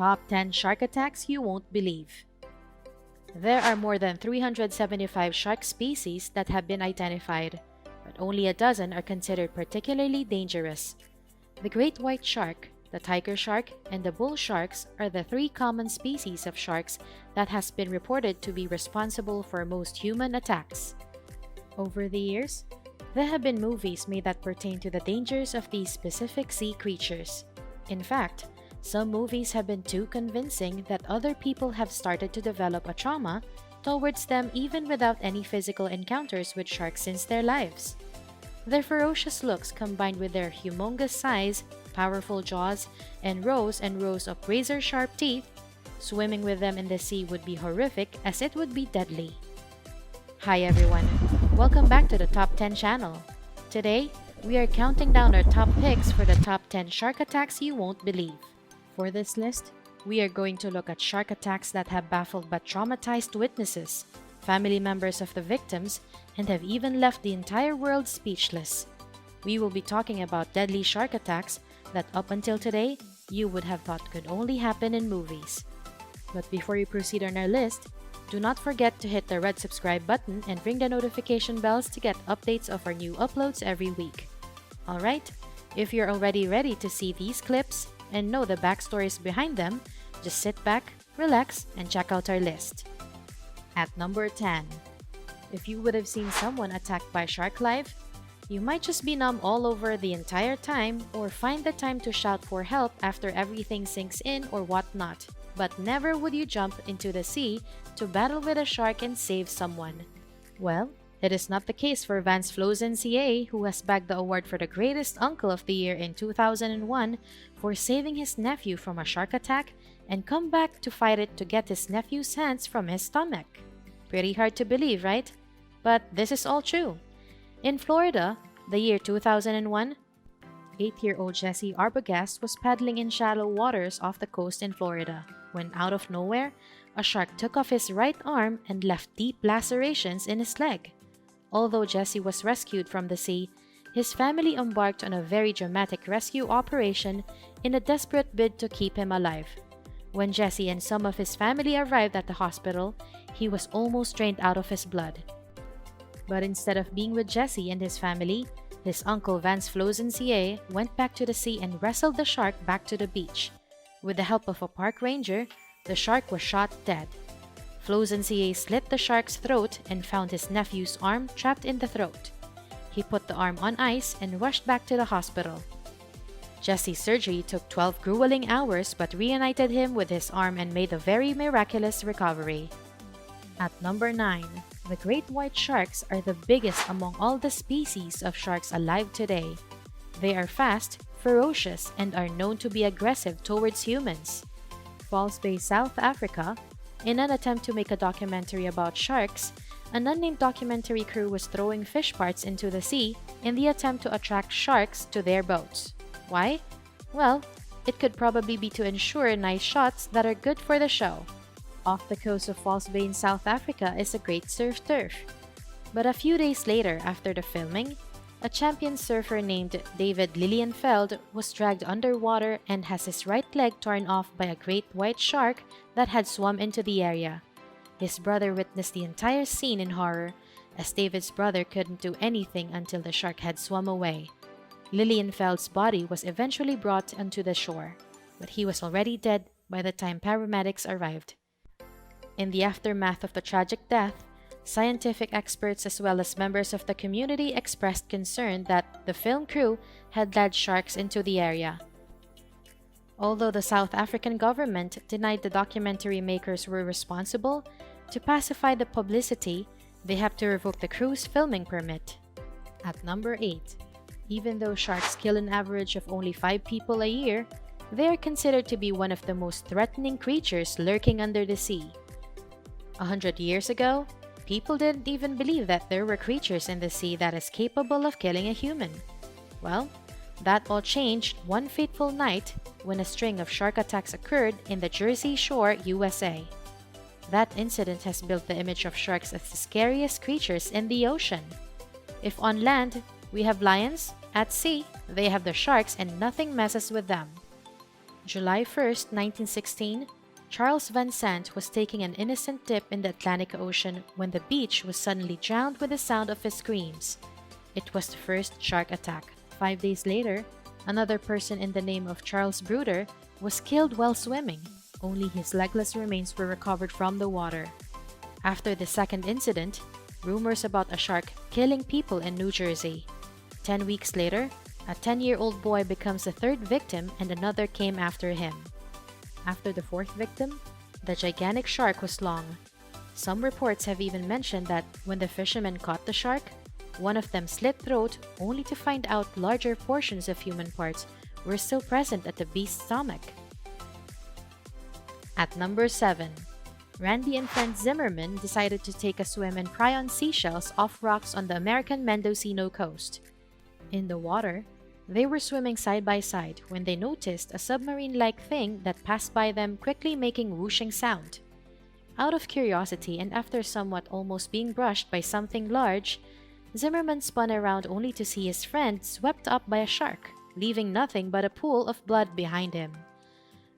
Top 10 Shark Attacks You Won't Believe. There are more than 375 shark species that have been identified, but only a dozen are considered particularly dangerous. The great white shark, the tiger shark, and the bull sharks are the three common species of sharks that has been reported to be responsible for most human attacks. Over the years, there have been movies made that pertain to the dangers of these specific sea creatures. In fact, some movies have been too convincing that other people have started to develop a trauma towards them even without any physical encounters with sharks since their lives. Their ferocious looks combined with their humongous size, powerful jaws, and rows of razor-sharp teeth, swimming with them in the sea would be horrific as it would be deadly. Hi everyone, welcome back to the Top 10 channel. Today, we are counting down our top picks for the top 10 shark attacks you won't believe. For this list, we are going to look at shark attacks that have baffled but traumatized witnesses, family members of the victims, and have even left the entire world speechless. We will be talking about deadly shark attacks that up until today, you would have thought could only happen in movies. But before we proceed on our list, do not forget to hit the red subscribe button and ring the notification bells to get updates of our new uploads every week. Alright, if you're already ready to see these clips and know the backstories behind them, just sit back, relax, and check out our list. At number 10. If you would have seen someone attacked by a shark live, you might just be numb all over the entire time or find the time to shout for help after everything sinks in or whatnot, but never would you jump into the sea to battle with a shark and save someone. Well, it is not the case for Vance Flosen CA, who has bagged the award for the greatest uncle of the year in 2001 for saving his nephew from a shark attack and come back to fight it to get his nephew's hands from his stomach. Pretty hard to believe, right? But this is all true. In Florida, the year 2001, 8-year-old Jesse Arbogast was paddling in shallow waters off the coast in Florida when out of nowhere, a shark took off his right arm and left deep lacerations in his leg. Although Jesse was rescued from the sea, his family embarked on a very dramatic rescue operation in a desperate bid to keep him alive. When Jesse and some of his family arrived at the hospital, he was almost drained out of his blood. But instead of being with Jesse and his family, his uncle Vance Flosen CA went back to the sea and wrestled the shark back to the beach. With the help of a park ranger, the shark was shot dead. Flosen CA slit the shark's throat and found his nephew's arm trapped in the throat. He put the arm on ice and rushed back to the hospital. Jesse's surgery took 12 grueling hours but reunited him with his arm and made a very miraculous recovery. At number 9. The great white sharks are the biggest among all the species of sharks alive today. They are fast, ferocious, and are known to be aggressive towards humans. False Bay, South Africa, in an attempt to make a documentary about sharks, an unnamed documentary crew was throwing fish parts into the sea in the attempt to attract sharks to their boats. Why? Well, it could probably be to ensure nice shots that are good for the show. Off the coast of False Bay in South Africa is a great surf turf. But a few days later after the filming, a champion surfer named David Lilienfeld was dragged underwater and has his right leg torn off by a great white shark that had swum into the area. His brother witnessed the entire scene in horror, as David's brother couldn't do anything until the shark had swum away. Lilienfeld's body was eventually brought onto the shore, but he was already dead by the time paramedics arrived. In the aftermath of the tragic death, scientific experts as well as members of the community expressed concern that the film crew had led sharks into the area. Although the South African government denied the documentary makers were responsible, to pacify the publicity, they have to revoke the crew's filming permit. At number 8. Even though sharks kill an average of only 5 people a year, they are considered to be one of the most threatening creatures lurking under the sea. 100 years ago, people didn't even believe that there were creatures in the sea that is capable of killing a human. Well, that all changed one fateful night when a string of shark attacks occurred in the Jersey Shore, USA. That incident has built the image of sharks as the scariest creatures in the ocean. If on land, we have lions, at sea, they have the sharks and nothing messes with them. July 1st, 1916, Charles Van Sant was taking an innocent dip in the Atlantic Ocean when the beach was suddenly drowned with the sound of his screams. It was the first shark attack. 5 days later, another person in the name of Charles Bruder was killed while swimming. Only his legless remains were recovered from the water. After the second incident, rumors about a shark killing people in New Jersey. 10 weeks later, a 10-year-old boy becomes the third victim and another came after him. After the fourth victim, the gigantic shark was long. Some reports have even mentioned that when the fishermen caught the shark, one of them slit throat only to find out larger portions of human parts were still present at the beast's stomach. At number 7, Randy and friend Zimmerman decided to take a swim and pry on seashells off rocks on the American Mendocino coast. In the water, they were swimming side by side when they noticed a submarine-like thing that passed by them, quickly making whooshing sound. Out of curiosity and after somewhat almost being brushed by something large, Zimmerman spun around only to see his friend swept up by a shark, leaving nothing but a pool of blood behind him.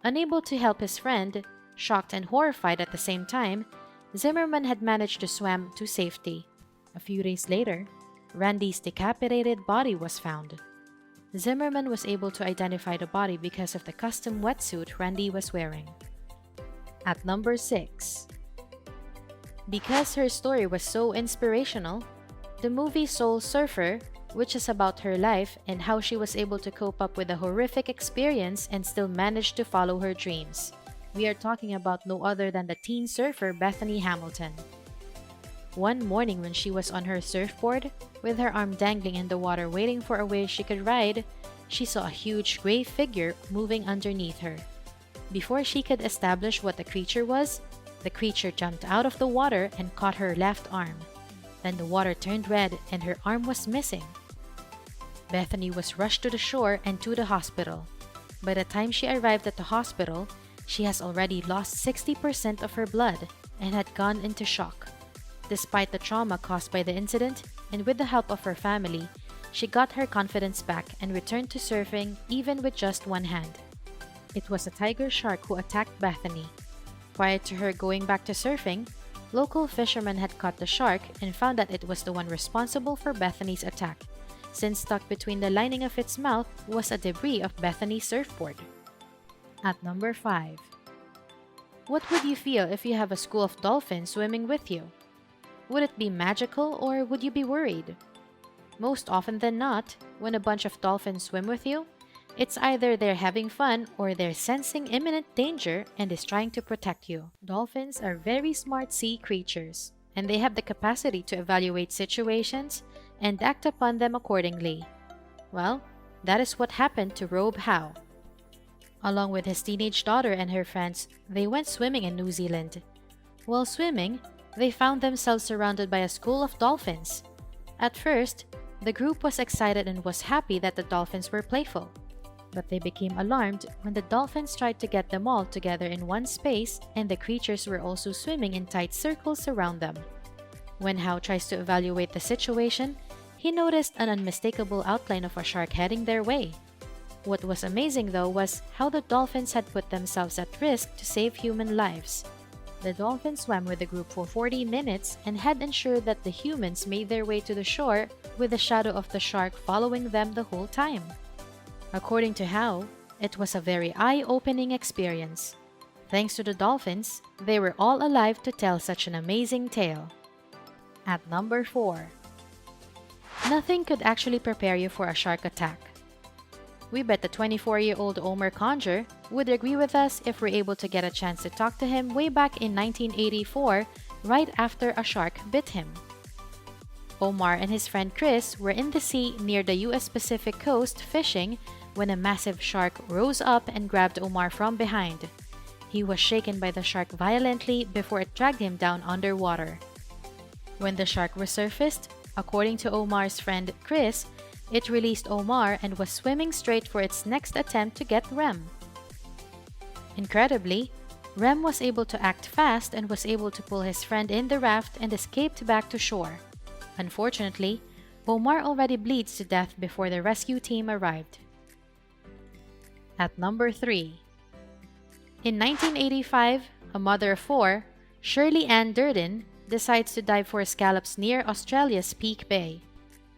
Unable to help his friend, shocked and horrified at the same time, Zimmerman had managed to swim to safety. A few days later, Randy's decapitated body was found. Zimmerman was able to identify the body because of the custom wetsuit Randy was wearing. At number 6, because her story was so inspirational, the movie Soul Surfer, which is about her life and how she was able to cope up with a horrific experience and still manage to follow her dreams. We are talking about no other than the teen surfer Bethany Hamilton. One morning when she was on her surfboard, with her arm dangling in the water waiting for a wave she could ride, she saw a huge gray figure moving underneath her. Before she could establish what the creature was, the creature jumped out of the water and caught her left arm. Then the water turned red and her arm was missing. Bethany was rushed to the shore and to the hospital. By the time she arrived at the hospital, she has already lost 60% of her blood and had gone into shock. Despite the trauma caused by the incident, and with the help of her family, she got her confidence back and returned to surfing even with just one hand. It was a tiger shark who attacked Bethany. Prior to her going back to surfing, local fishermen had caught the shark and found that it was the one responsible for Bethany's attack, since stuck between the lining of its mouth was a debris of Bethany's surfboard. At number 5, what would you feel if you have a school of dolphins swimming with you? Would it be magical or would you be worried? Most often than not, when a bunch of dolphins swim with you, it's either they're having fun or they're sensing imminent danger and is trying to protect you. Dolphins are very smart sea creatures, and they have the capacity to evaluate situations and act upon them accordingly. Well, that is what happened to Rob Howe. Along with his teenage daughter and her friends, they went swimming in New Zealand. While swimming, they found themselves surrounded by a school of dolphins. At first, the group was excited and was happy that the dolphins were playful. But they became alarmed when the dolphins tried to get them all together in one space and the creatures were also swimming in tight circles around them. When Howe tries to evaluate the situation, he noticed an unmistakable outline of a shark heading their way. What was amazing though was how the dolphins had put themselves at risk to save human lives. The dolphins swam with the group for 40 minutes and had ensured that the humans made their way to the shore with the shadow of the shark following them the whole time. According to Howe, it was a very eye-opening experience. Thanks to the dolphins, they were all alive to tell such an amazing tale. At number 4, nothing could actually prepare you for a shark attack. We bet the 24-year-old Omar Conger would agree with us if we're able to get a chance to talk to him way back in 1984, right after a shark bit him. Omar and his friend Chris were in the sea near the US Pacific coast fishing when a massive shark rose up and grabbed Omar from behind. He was shaken by the shark violently before it dragged him down underwater. When the shark resurfaced, according to Omar's friend Chris, it released Omar and was swimming straight for its next attempt to get Rem. Incredibly, Rem was able to act fast and was able to pull his friend in the raft and escaped back to shore. Unfortunately, Omar already bleeds to death before the rescue team arrived. At number 3, In 1985, a mother of four, Shirley Durden, decides to dive for scallops near Australia's Peak Bay.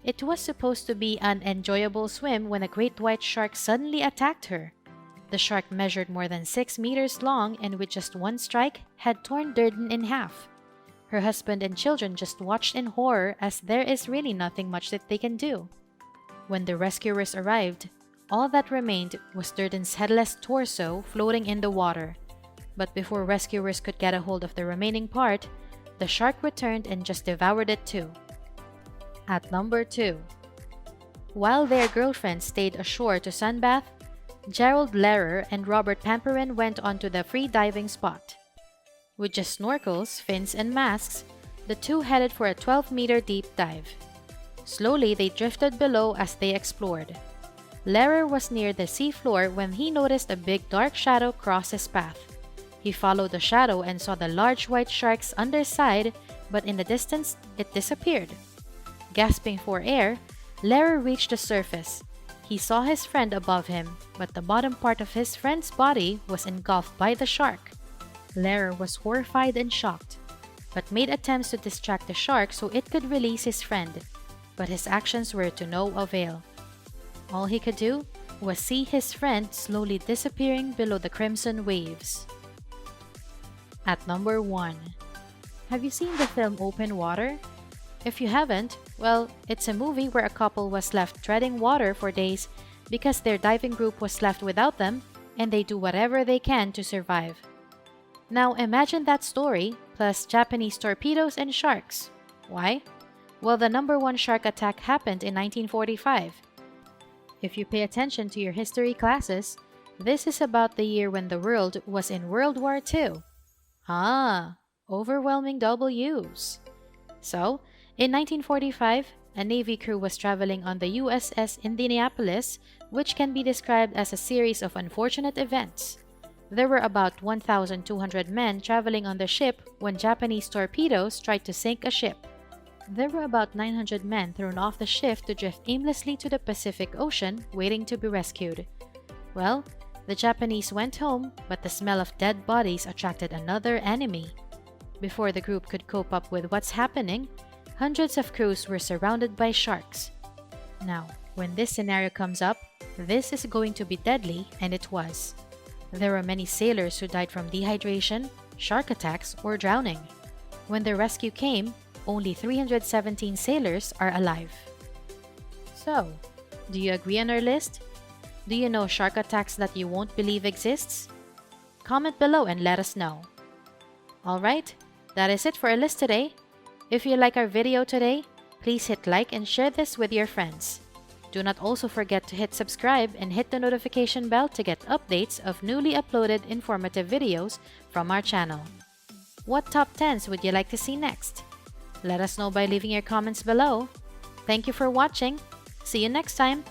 It was supposed to be an enjoyable swim when a great white shark suddenly attacked her. The shark measured more than 6 meters long and with just one strike had torn Durden in half. Her husband and children just watched in horror as there is really nothing much that they can do. When the rescuers arrived, all that remained was Durden's headless torso floating in the water. But before rescuers could get a hold of the remaining part, the shark returned and just devoured it too. At number 2. While their girlfriends stayed ashore to sunbath, Gerald Lehrer and Robert Pamperin went onto the free diving spot. With just snorkels, fins, and masks, the two headed for a 12-meter deep dive. Slowly, they drifted below as they explored. Lehrer was near the seafloor when he noticed a big dark shadow cross his path. He followed the shadow and saw the large white shark's underside, but in the distance, it disappeared. Gasping for air, Lehrer reached the surface. He saw his friend above him, but the bottom part of his friend's body was engulfed by the shark. Lehrer was horrified and shocked, but made attempts to distract the shark so it could release his friend, but his actions were to no avail. All he could do was see his friend slowly disappearing below the crimson waves. At number 1. Have you seen the film Open Water? If you haven't, well, it's a movie where a couple was left treading water for days because their diving group was left without them and they do whatever they can to survive. Now imagine that story, plus Japanese torpedoes and sharks. Why? Well, the number 1 shark attack happened in 1945. If you pay attention to your history classes, this is about the year when the world was in World War II. Ah, overwhelming W's. So, in 1945, a Navy crew was traveling on the USS Indianapolis, which can be described as a series of unfortunate events. There were about 1,200 men traveling on the ship when Japanese torpedoes tried to sink a ship. There were about 900 men thrown off the ship to drift aimlessly to the Pacific Ocean, waiting to be rescued. Well, the Japanese went home, but the smell of dead bodies attracted another enemy. Before the group could cope up with what's happening, hundreds of crews were surrounded by sharks. Now, when this scenario comes up, this is going to be deadly, and it was. There were many sailors who died from dehydration, shark attacks, or drowning. When the rescue came, only 317 sailors are alive. So, do you agree on our list? Do you know shark attacks that you won't believe exists? Comment below and let us know. Alright, that is it for our list today. If you like our video today, please hit like and share this with your friends. Do not also forget to hit subscribe and hit the notification bell to get updates of newly uploaded informative videos from our channel. What top 10s would you like to see next? Let us know by leaving your comments below. Thank you for watching. See you next time.